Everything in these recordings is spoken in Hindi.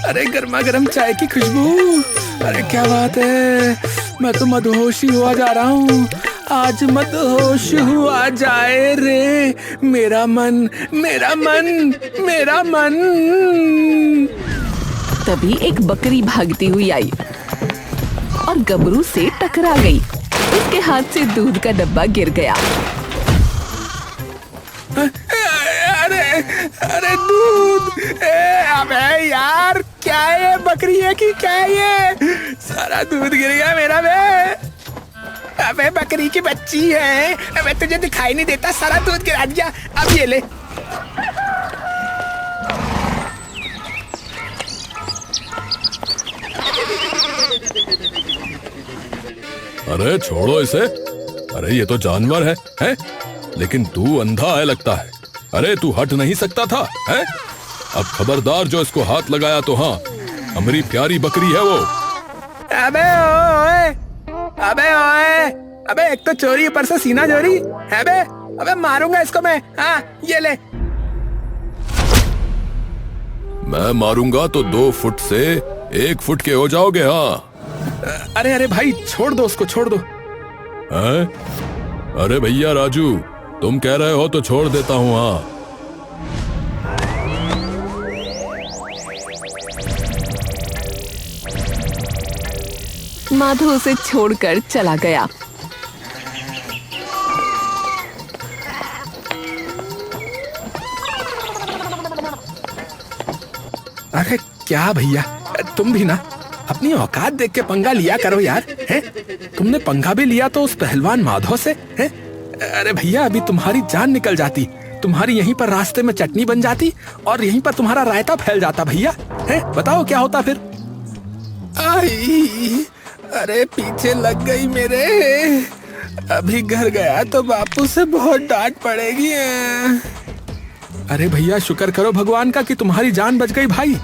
अरे गर्मा गर्म चाय की खुशबू। अरे क्या बात है, मैं तो मदहोश ही हुआ जा रहा हूँ। आज मदहोश हुआ जाए रे मेरा मन, मेरा मन, मेरा मन। तभी एक बकरी भागती हुई आई और गबरू से टकरा गई। उसके हाथ से दूध का डब्बा गिर गया। अरे अरे दूध! अबे यार, क्या है, बकरी है कि क्या है ये? सारा दूध गिर गया मेरा बे। अबे बकरी की बच्ची है, अबे तुझे दिखाई नहीं देता, सारा दूध गिरा दिया। अब ये ले। अरे छोड़ो इसे। अरे ये तो जानवर है? लेकिन तू अंधा है लगता है। अरे तू हट नहीं सकता था, है? अब खबरदार, जो इसको हाथ लगाया तो हाँ, हमारी प्यारी बकरी है वो। अबे ओए, अबे ओए, अबे एक तो चोरी, ऊपर से सीना चोरी है बे। अबे मारूंगा इसको मैं। हाँ ये ले। मैं मारूंगा तो 2 फुट से 1 फुट के हो जाओगे। हाँ अरे अरे भाई, छोड़ दो उसको, छोड़ दो। है? अरे भैया राजू, तुम कह रहे हो तो छोड़ देता हूँ। हाँ माधो उसे छोड़कर चला गया। अरे क्या भैया, तुम भी ना अपनी औकात देख के पंगा लिया करो यार। हैं? तुमने पंगा भी लिया तो उस पहलवान माधव से, हैं? अरे भैया, अभी तुम्हारी जान निकल जाती, तुम्हारी यहीं पर रास्ते में चटनी बन जाती और यहीं पर तुम्हारा रायता फैल जाता भैया। हैं? बताओ क्या होता फिर। आई, अरे पीछे लग गई मेरे। अभी घर गया तो बापू से बहुत डांट पड़ेगी। अरे भैया, शुक्र करो भगवान का कि तुम्हारी जान बच गई भाई।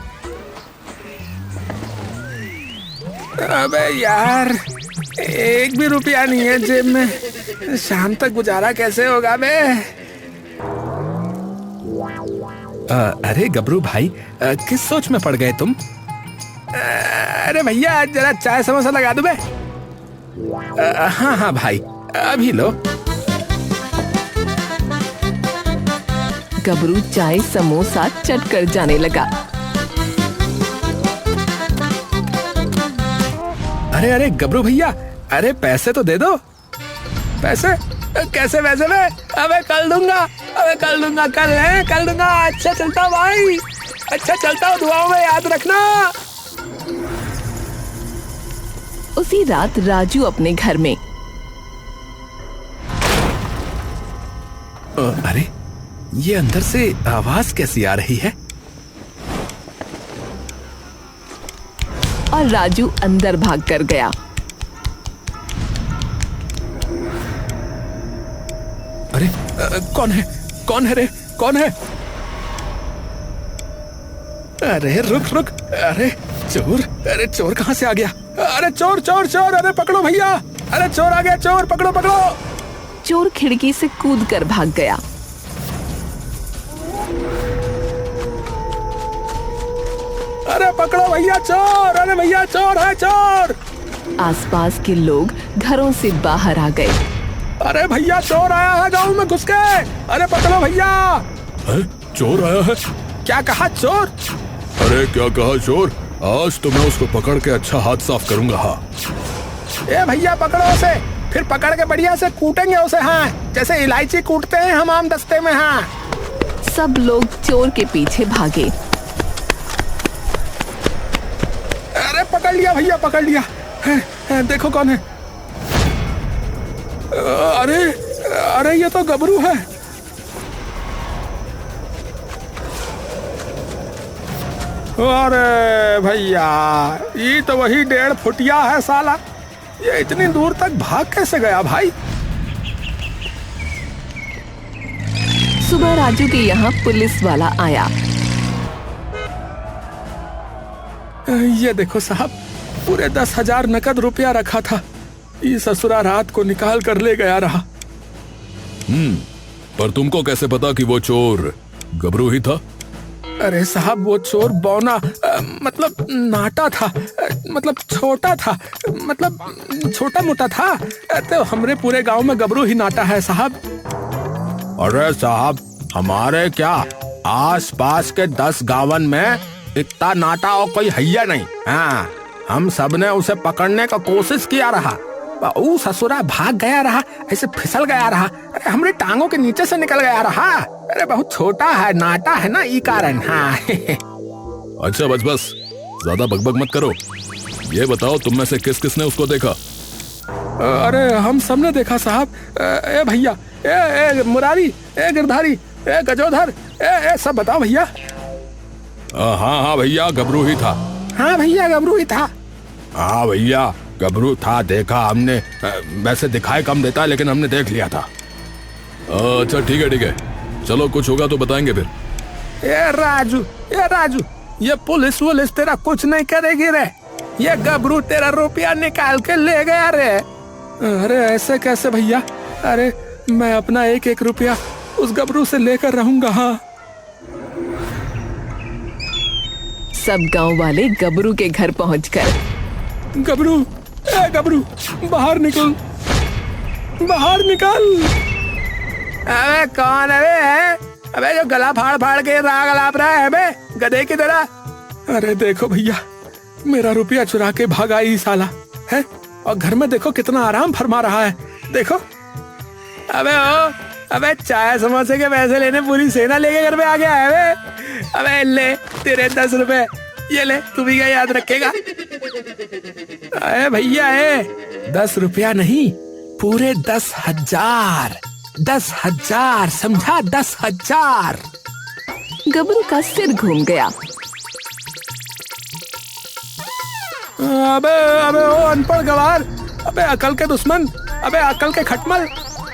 अबे यार, एक भी रुपया नहीं है जेब में, शाम तक गुजारा कैसे होगा बे? अरे गबरू भाई, किस सोच में पड़ गए तुम? अरे भैया, जरा चाय समोसा लगा दो बे। हाँ हाँ भाई, अभी लो। गबरू चाय समोसा चट कर जाने लगा। अरे अरे गबरू भैया, अरे पैसे तो दे दो। पैसे? कैसे पैसे में? अबे कल दूंगा, अबे कल दूंगा, कल है, कल दूंगा। अच्छा चलता भाई, अच्छा चलता हूँ, दुआओं में याद रखना। उसी रात राजू अपने घर में। अरे ये अंदर से आवाज कैसी आ रही है? और राजू अंदर भाग कर गया। अरे कौन है, कौन है रे, कौन है? अरे रुक रुक, अरे चोर, अरे चोर कहाँ से आ गया? अरे चोर चोर चोर, अरे पकड़ो भैया, अरे चोर आ गया, चोर पकड़ो पकड़ो। चोर खिड़की से कूदकर भाग गया। अरे पकड़ो भैया चोर, अरे भैया चोर है, चोर। आसपास के लोग घरों से बाहर आ गए। अरे भैया चोर आया है गांव में घुस के, अरे पकड़ो भैया। चोर आया है? क्या कहा, चोर? अरे क्या कहा चोर? आज तो मैं उसको पकड़ के अच्छा हाथ साफ करूंगा। हाँ ए भैया पकड़ो उसे, फिर पकड़ के बढ़िया से कूटेंगे उसे। हाँ, जैसे इलायची कूटते हैं हम आम दस्ते में। हाँ। सब लोग चोर के पीछे भागे। अरे पकड़ लिया भैया, पकड़ लिया। देखो कौन है। अरे अरे ये तो गबरू है। अरे भैया, ये तो वही 1.5 फुटिया है साला। ये इतनी दूर तक भाग कैसे गया भाई? सुबह राजू के यहाँ पुलिस वाला आया। ये देखो साहब, पूरे 10,000 नकद रुपया रखा था, ये ससुरा रात को निकाल कर ले गया रहा। पर तुमको कैसे पता कि वो चोर गबरू ही था? अरे साहब वो चोर बौना मतलब नाटा था, मतलब छोटा था, मतलब छोटा मोटा था, तो हमरे पूरे गांव में गबरू ही नाटा है साहब। अरे साहब, हमारे क्या आस पास के 10 गांवन में इतना नाटा और कोई हैया नहीं। हाँ, हम सबने उसे पकड़ने का कोशिश किया रहा, वो ससुरा भाग गया रहा, ऐसे फिसल गया रहा, अरे हमरे टांगों के नीचे से निकल गया रहा। अरे बहुत छोटा है, नाटा है ना, ई कारण। हाँ अच्छा बस बस, ज्यादा बकबक मत करो। ये बताओ तुम में से किस किसने उसको देखा? अरे हम सबने देखा साहब। ए भैया, ए मुरारी, ए गिरधारी, ए गजोधर, ए सब बताओ भैया। हाँ हाँ भैया, गबरू ही था। हाँ भैया, गबरू ही था। हाँ भैया, गबरू था, देखा हमने। वैसे दिखाई कम देता है, लेकिन हमने देख लिया था। अच्छा ठीक है, चलो कुछ होगा तो बताएंगे फिर। ए राजू, ये पुलिस वुलिस तेरा कुछ नहीं करेगी रे। ये गबरू तेरा रुपया निकाल के ले गया रे। अरे ऐसे कैसे भैया? अरे मैं अपना एक एक रुपया उस गबरू से लेकर रहूंगा। हाँ, सब गांव वाले गबरू के घर पहुंचकर, गबरू, ए गबरू, बाहर निकल, बाहर निकल। अबे कौन है बे? अबे जो गला फाड़ फाड़ के राग अलाप रहा है बे, गधे की तरह। अरे देखो भैया, मेरा रुपया चुरा के भागा ही साला है, और घर में देखो कितना आराम फरमा रहा है। देखो, अबे चाय समोसे के पैसे लेने पूरी सेना लेके घर पे आ गया है बे। अबे ले तेरे 10 रुपए, ये ले, तू भी क्या याद रखेगा? अरे भैया, 10 रुपया नहीं, पूरे 10,000, 10,000 समझा, 10,000। गबरू का सिर घूम गया। अबे ओ अनपढ़ गवार, अबे अकल के दुश्मन, अबे अकल के खटमल,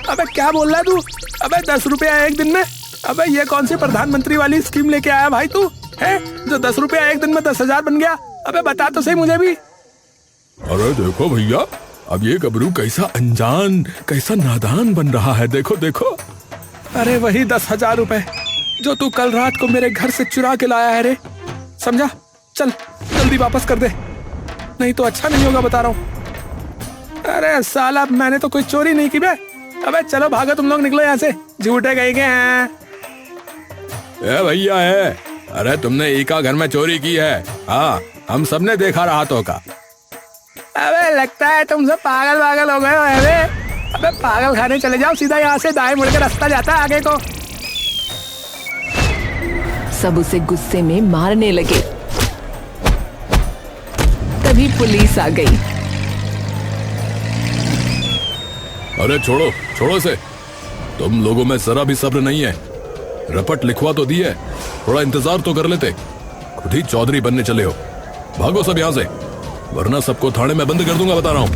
अबे क्या बोल रहा है तू? अबे 10 रुपया एक दिन में? अबे ये कौन सी प्रधानमंत्री वाली स्कीम लेके आया भाई तू, है जो 10 रुपया एक दिन में 10,000 बन गया? अबे बता तो सही मुझे भी। अरे देखो भैया, अब ये गबरू कैसा अनजान, कैसा नादान बन रहा है, देखो देखो। अरे वही 10,000 रुपए जो तू कल रात को मेरे घर से चुरा के लाया है रे, समझा? चल जल्दी वापस कर दे, नहीं तो अच्छा नहीं होगा, बता रहा हूँ। अरे साला, मैंने तो कोई चोरी नहीं की बे। अबे चलो भागो तुम लोग, निकलो यहाँ से, झूठे गए हैं। ए भैया है, अरे तुमने ईका घर में चोरी की है। हाँ, हम सबने देखा रातों का। अबे लगता है तुम सब पागल हो गए हो। अबे पागल खाने चले जाओ, सीधा यहाँ से दाएं मुड़ के रास्ता जाता है आगे को। सब उसे गुस्से में मारने लगे। तभी पुलिस आ गई। अरे छोड़ो छोड़ो इसे, तुम लोगों में जरा भी सब्र नहीं है। रपट लिखवा तो दी है, थोड़ा इंतजार तो कर लेते, खुद ही चौधरी बनने चले हो। भागो सब यहाँ से, वरना सबको थाने में बंद कर दूंगा, बता रहा हूं।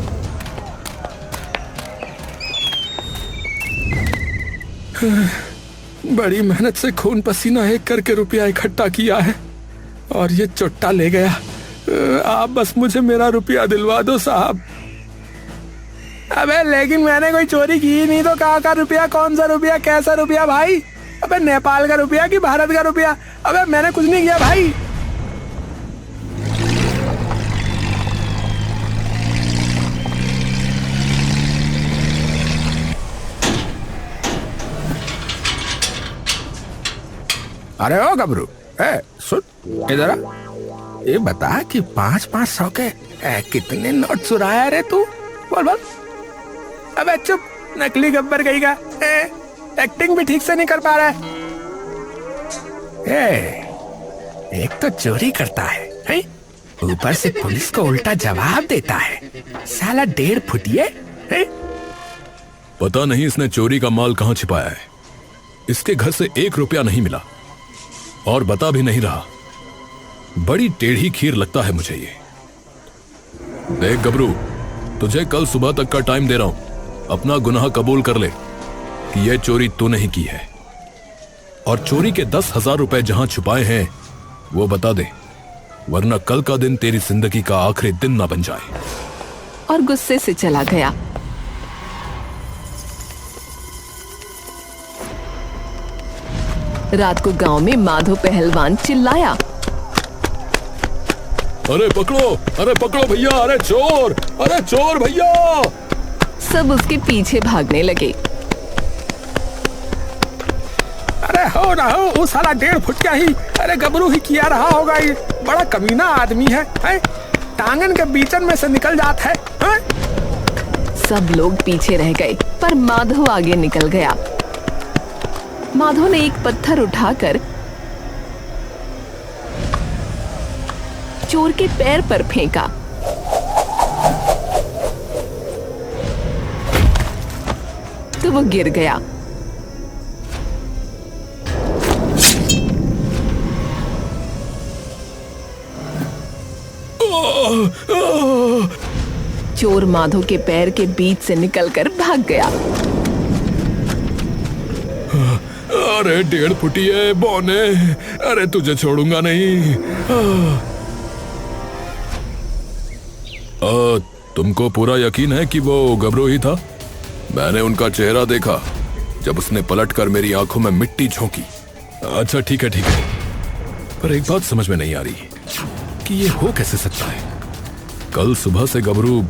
बड़ी मेहनत से खून पसीना एक करके रुपया इकट्ठा किया है, और ये चुट्टा ले गया। आप बस मुझे मेरा रुपया दिलवा दो साहब। अबे लेकिन मैंने कोई चोरी की ही नहीं, तो कहाँ का रुपया, कौन सा रुपया, कैसा रुपया भाई? अबे नेपाल का रुपया कि भारत का रुपया? अबे मैंने कुछ नहीं किया भाई। अरे ओ गबरू, सुन इधर आ। ये बता कि 500 के कितने नोट चुराया रे तू? बोल। अबे चुप, नकली गब्बर कहीं का, एक्टिंग भी ठीक से नहीं कर पा रहा है। एक तो चोरी करता है, ऊपर से पुलिस को उल्टा जवाब देता है, साला 1.5 फुटिए। पता नहीं इसने चोरी का माल कहां छिपाया है। इसके घर से 1 रुपया नहीं मिला, और बता भी नहीं रहा। बड़ी टेढ़ी खीर लगता है मुझे ये। देख गबरू, तुझे कल सुबह तक का टाइम दे रहा हूं, अपना गुनाह कबूल कर ले कि यह चोरी तूने ही की है, और चोरी के 10,000 रुपए जहां छुपाए हैं वो बता दे, वरना कल का दिन तेरी जिंदगी का आखिरी दिन ना बन जाए। और गुस्से से चला गया। रात को गांव में माधो पहलवान चिल्लाया। अरे पकड़ो भैया, अरे चोर भैया। सब उसके पीछे भागने लगे। अरे हो ना हो, वो साला 1.5 फुट का ही अरे गबरू ही किया रहा होगा। ये बड़ा कमीना आदमी है, टांगन के बीचन में से निकल जाता है। सब लोग पीछे रह गए, पर माधो आगे निकल गया। माधो ने एक पत्थर उठाकर चोर के पैर पर फेंका। तो वो गिर गया। चोर माधो के पैर के बीच से निकलकर भाग गया। अरे 1.5 फुटिए बौने, अरे तुझे छोड़ूंगा नहीं। तुमको पूरा यकीन है कि वो गबरू ही था? मैंने उनका चेहरा देखा जब उसने पलटकर मेरी आंखों में मिट्टी झोंकी। अच्छा ठीक है, पर एक बात समझ में नहीं आ रही कि ये हो कैसे सकता है। कल सुबह से गबरू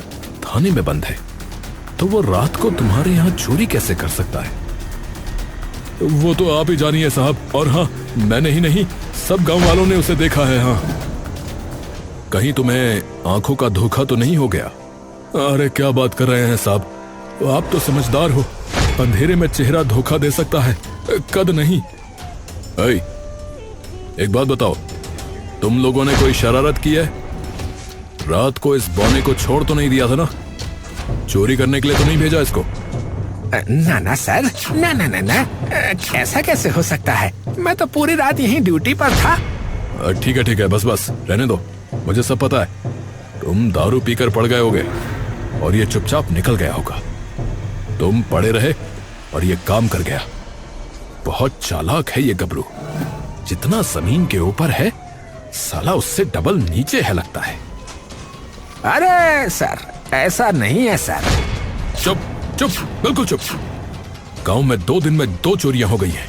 थाने में बंद है, तो वो रात को तुम्हारे यहाँ चोरी कैसे कर सकता है? वो तो आप ही जानिए साहब। और हाँ, मैंने ही नहीं, सब गांव वालों ने उसे देखा है। हाँ, कहीं तुम्हें आंखों का धोखा तो नहीं हो गया? अरे क्या बात कर रहे हैं साहब, आप तो समझदार हो। अंधेरे में चेहरा धोखा दे सकता है, कद नहीं। एक बात बताओ, तुम लोगों ने कोई शरारत की है? रात को इस बौने को छोड़ तो नहीं दिया था ना? चोरी करने के लिए तो नहीं भेजा इसको? ना सर, ना, ऐसा कैसे हो सकता है? मैं तो पूरी रात यहीं ड्यूटी पर था। ठीक है, बस रहने दो। मुझे सब पता है, तुम दारू पीकर पड़ गए होगे और ये चुपचाप निकल गया होगा। तुम पड़े रहे और ये काम कर गया। बहुत चालाक है ये गबरू। जितना जमीन के ऊपर है, साला उससे डबल नीचे है लगता है। अरे सर, ऐसा नहीं है सर। चुप, बिल्कुल चुप। गांव में 2 दिन में 2 चोरियां हो गई हैं,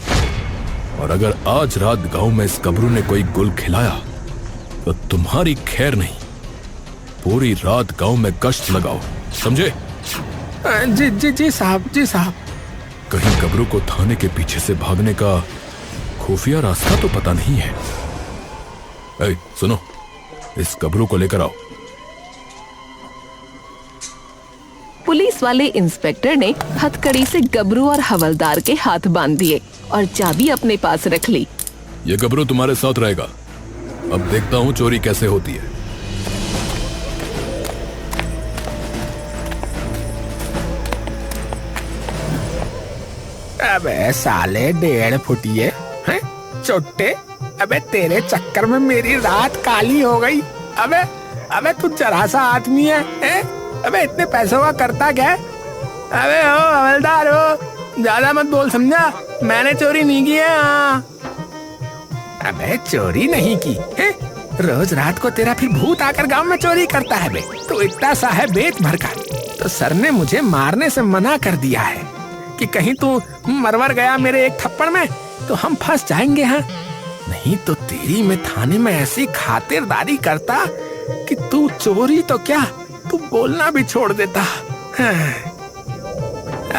और अगर आज रात गांव में इस गबरू ने कोई गुल खिलाया तो तुम्हारी खैर नहीं। पूरी रात गांव में गश्त लगाओ, समझे? जी साहब। कहीं गबरू को थाने के पीछे से भागने का खुफिया रास्ता तो पता नहीं है। सुनो, इस गबरू को लेकर आओ। पुलिस वाले इंस्पेक्टर ने हथकड़ी से गबरू और हवलदार के हाथ बांध दिए और चाबी अपने पास रख ली। ये गबरू तुम्हारे साथ रहेगा। अब देखता हूँ चोरी कैसे होती है। अबे साले 1.5 फुटिए हैं चोटे। अबे तेरे चक्कर में मेरी रात काली हो गई। अबे तू जरा सा आदमी है? अबे इतने पैसों का करता क्या? अबे हो हवलदार हो, ज्यादा मत बोल समझा। मैंने चोरी नहीं की है। हाँ, अबे चोरी नहीं की है? रोज रात को तेरा फिर भूत आकर गांव में चोरी करता है बे। तो इतना सा है बेत भर का, तो सर ने मुझे मारने से मना कर दिया है कि कहीं तू मरवर गया मेरे एक थप्पड़ में तो हम फंस जाएंगे। हाँ, नहीं तो तेरी मैं थाने में ऐसी खातिरदारी करता कि तू चोरी तो क्या, तू बोलना भी छोड़ देता। हाँ।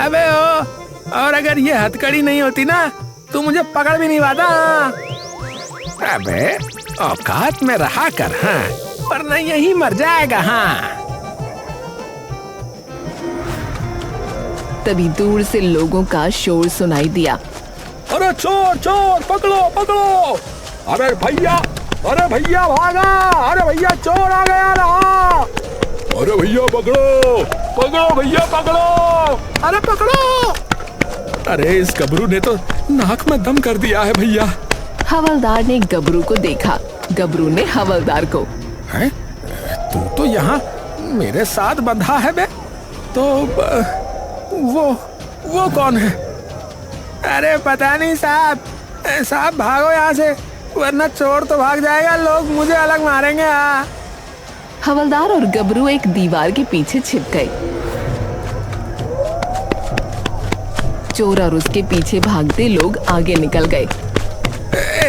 अबे ओ, और अगर ये हथकड़ी नहीं होती ना, तू मुझे पकड़ भी नहीं पाता। अबे औकात में रहा कर, हाँ, वरना यही मर जाएगा। हाँ। तभी दूर से लोगों का शोर सुनाई दिया। अरे चोर, पकड़ो। अरे भैया भागा। अरे भैया चोर आ गया रहा। अरे भैया पकड़ो भैया पकड़ो। अरे पकड़ो। अरे इस गबरू ने तो नाक में दम कर दिया है भैया। हवलदार ने गबरू को देखा। गबरू ने हवलदार को, हैं? तू तो यहाँ मेरे साथ बंधा है बे। तो वो कौन है? अरे पता नहीं साहब भागो यहाँ से, वरना चोर तो भाग जाएगा, लोग मुझे अलग मारेंगे। हाँ। हवलदार और गबरू एक दीवार के पीछे छिप गए। चोर और उसके पीछे भागते लोग आगे निकल गए।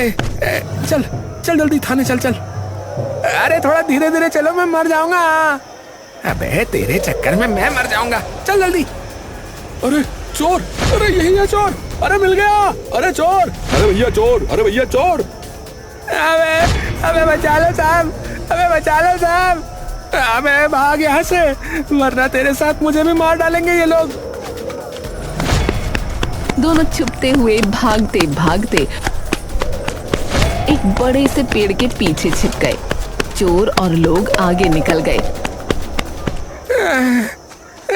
चल चल जल्दी थाने चल चल। अरे थोड़ा धीरे धीरे चलो, मैं मर जाऊंगा। अबे तेरे चक्कर में मैं मर जाऊंगा, चल जल्दी। अरे चोर, अरे यही है चोर, अरे मिल गया, अरे चोर, अरे भैया चोर, अरे भैया चोर। अबे अबे बचा लो साहब, अबे बचा लो साहब, अबे भाग यहाँ से, वरना तेरे साथ मुझे भी मार डालेंगे ये लोग। दोनों छुपते हुए भागते भागते एक बड़े से पेड़ के पीछे छिप गए। चोर और लोग आगे निकल गए।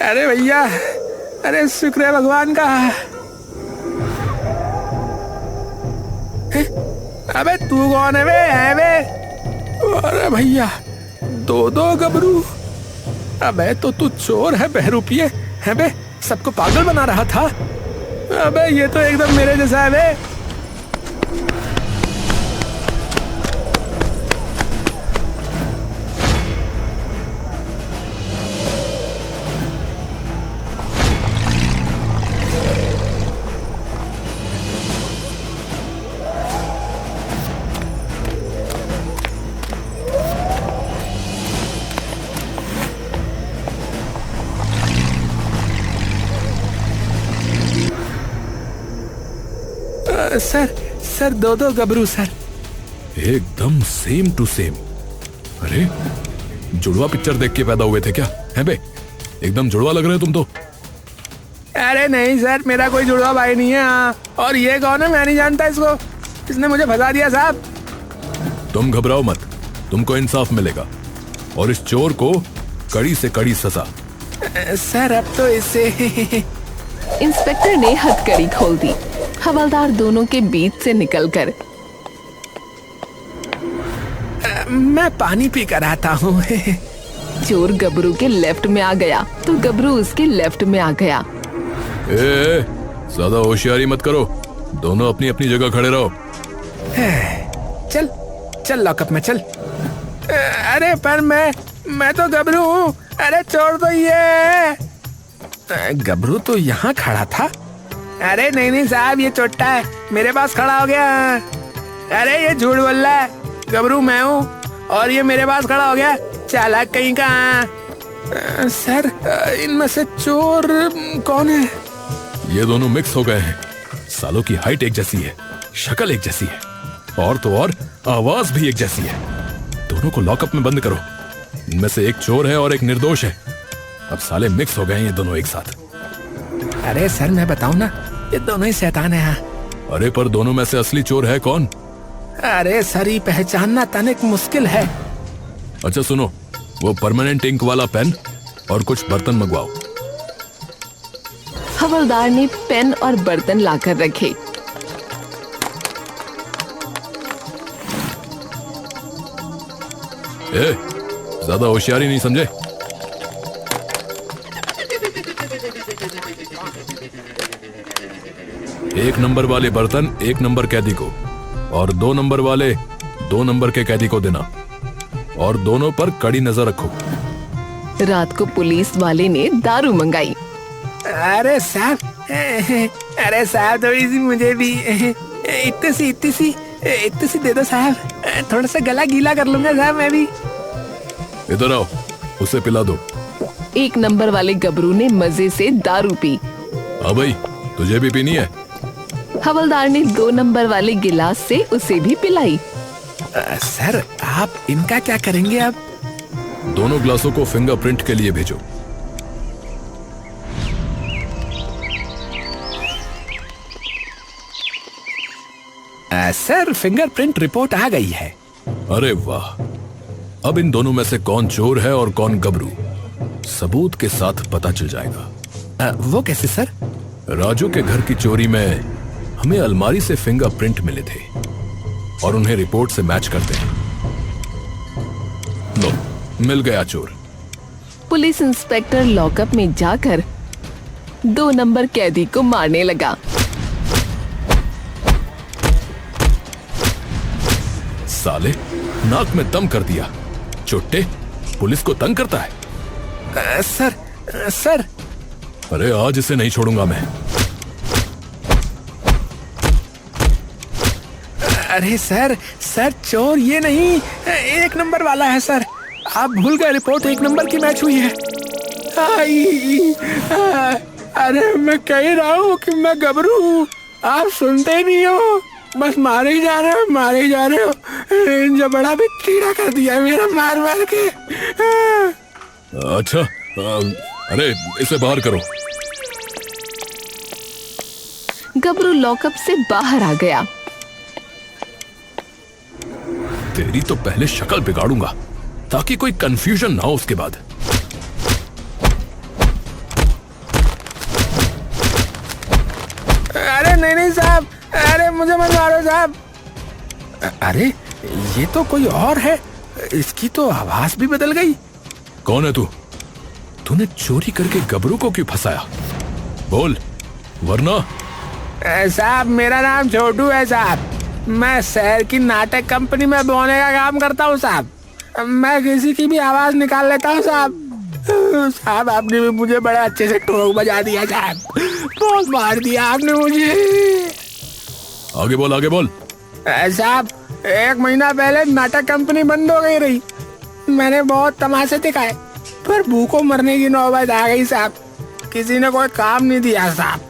अरे भैया, अरे शुक्र है भगवान का। अबे तू कौन है बे? अरे भैया, दो गबरू। अबे तो तू चोर है, बहरूपिये है बे, सबको पागल बना रहा था। अबे ये तो एकदम मेरे जैसा है बे। सर दो गबरू सर। एकदम सेम टू सेम। अरे जुड़वा पिक्चर देख के पैदा हुए थे क्या? है बे, एकदम जुड़वा लग रहे हो तुम तो। अरे नहीं सर, मेरा कोई जुड़वा भाई नहीं है। हाँ, और ये कौन है? मैं नहीं जानता इसको, इसने मुझे फंसा दिया साहब। तुम घबराओ मत, तुमको इंसाफ मिलेगा और इस चोर को कड़ी से कड़ी सजा। सर अब तो इसे इंस्पेक्टर ने हथकड़ी खोल दी। हवलदार दोनों के बीच से निकलकर, मैं पानी पी कर आता हूँ। चोर गबरू के लेफ्ट में आ गया तो गबरू उसके लेफ्ट में आ गया। ज्यादा होशियारी मत करो, दोनों अपनी अपनी जगह खड़े रहो। चल चल लॉकअप में चल। अरे पर मैं तो गबरू हूँ। अरे चोर तो ये है। गबरू तो यहाँ खड़ा था। अरे नहीं साहब, ये चोट्टा है, मेरे पास खड़ा हो गया। अरे ये झूठ बोल रहा है, गबरू मैं हूँ और ये मेरे पास खड़ा हो गया, चालाक कहीं का। सर इनमें से चोर कौन है? ये दोनों मिक्स हो गए हैं। सालों की हाइट एक जैसी है, शक्ल एक जैसी है, और तो और आवाज भी एक जैसी है। दोनों को लॉकअप में बंद करो। इनमें से एक चोर है और एक निर्दोष है। अब साले मिक्स हो गए हैं ये दोनों एक साथ। अरे सर मैं बताऊं ना, ये दोनों ही शैतान है। अरे पर दोनों में से असली चोर है कौन? अरे सर ये पहचानना तनिक मुश्किल है। अच्छा सुनो, वो परमानेंट इंक वाला पेन और कुछ बर्तन मंगवाओ। हवलदार ने पेन और बर्तन लाकर रखे। ज्यादा होशियारी नहीं समझे? एक नंबर वाले बर्तन 1 नंबर कैदी को और 2 नंबर वाले 2 नंबर के कैदी को देना, और दोनों पर कड़ी नजर रखो। रात को पुलिस वाले ने दारू मंगाई। अरे साहब, थोड़ी सी मुझे भी इतनी सी दे दो साहब, थोड़ा सा गला गीला कर लूंगा साहब मैं भी। इधर आओ, उसे पिला दो। 1 नंबर वाले गबरू ने मजे से दारू पी। हाँ भाई, तुझे भी पीनी है? हवलदार ने 2 नंबर वाले गिलास से उसे भी पिलाई। सर आप इनका क्या करेंगे अब? दोनों ग्लासों को फिंगरप्रिंट के लिए भेजो। सर फिंगरप्रिंट रिपोर्ट आ गई है। अरे वाह, अब इन दोनों में से कौन चोर है और कौन गबरू सबूत के साथ पता चल जाएगा। वो कैसे सर? राजू के घर की चोरी में हमें अलमारी से फिंगरप्रिंट मिले थे और उन्हें रिपोर्ट से मैच करते हैं। लो, मिल गया चोर। पुलिस इंस्पेक्टर लॉकअप में जाकर 2 नंबर कैदी को मारने लगा। साले, नाक में दम कर दिया। चोट्टे, पुलिस को तंग करता है। सर अरे आज इसे नहीं छोड़ूंगा मैं। अरे सर, चोर ये नहीं, 1 नंबर वाला है सर। आप भूल गए, रिपोर्ट 1 नंबर की मैच हुई है। अरे मैं कह रहा हूँ कि मैं गबरू हूँ, आप सुनते ही नहीं हो, बस मारे ही जा रहे हो। जो बड़ा भी कीड़ा कर दिया मेरा मार के। अच्छा, अरे इसे बाहर करो। गबरू लॉकअप से बाहर आ गया। तेरी तो पहले शक्ल बिगाड़ूंगा ताकि कोई कंफ्यूजन ना हो उसके बाद। अरे नहीं साहब, अरे मुझे मत मारो साहब। अरे ये तो कोई और है, इसकी तो आवाज भी बदल गई। कौन है तू? तूने चोरी करके गबरू को क्यों फंसाया? बोल, वरना। साहब मेरा नाम छोटू है साहब, मैं शहर की नाटक कंपनी में बोने का काम करता हूँ साहब। मैं किसी की भी आवाज निकाल लेता हूँ साहब। साहब आपने भी मुझे बड़े अच्छे से ठोक बजा दिया साहब, बहुत मार दिया आपने मुझे। आगे बोल। साहब 1 महीना पहले नाटक कंपनी बंद हो गई रही, मैंने बहुत तमाशे दिखाए, पर भूखों मरने की नौबत आ गई साहब, किसी ने कोई काम नहीं दिया साहब।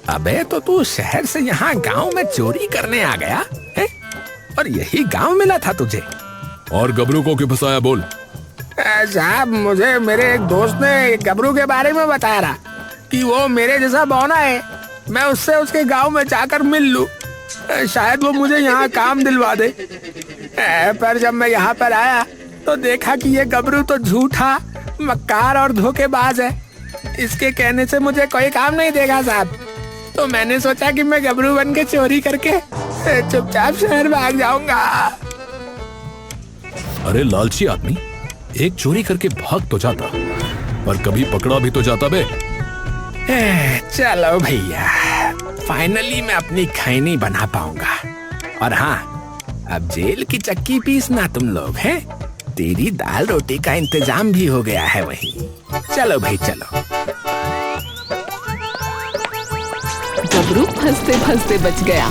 अबे तो तू शहर से यहाँ गांव में चोरी करने आ गया है? और यही गांव मिला था तुझे? और गबरू को क्यों फंसाया? बोल। साहब मुझे मेरे एक दोस्त ने गबरू के बारे में बताया रहा कि वो मेरे जैसा बौना है, मैं उससे उसके गांव में जाकर मिल लूं, शायद वो मुझे यहाँ काम दिलवा दे। पर जब मैं यहाँ पर आया तो देखा कि ये गबरू तो झूठा, मक्कार और धोखेबाज है, इसके कहने से मुझे कोई काम नहीं देगा साहब। तो मैंने सोचा कि मैं गबरू बन के चोरी करके चुपचाप शहर भाग जाऊंगा। अरे लालची आदमी, एक चोरी करके भाग तो जाता, पर कभी पकड़ा भी तो जाता बे। चलो भैया, फाइनली मैं अपनी खैनी बना पाऊंगा। और हाँ, अब जेल की चक्की पीसना तुम लोग हैं, तेरी दाल रोटी का इंतजाम भी हो गया है वहीं। चलो भाई चलो। गबरू फंसते फंसते बच गया।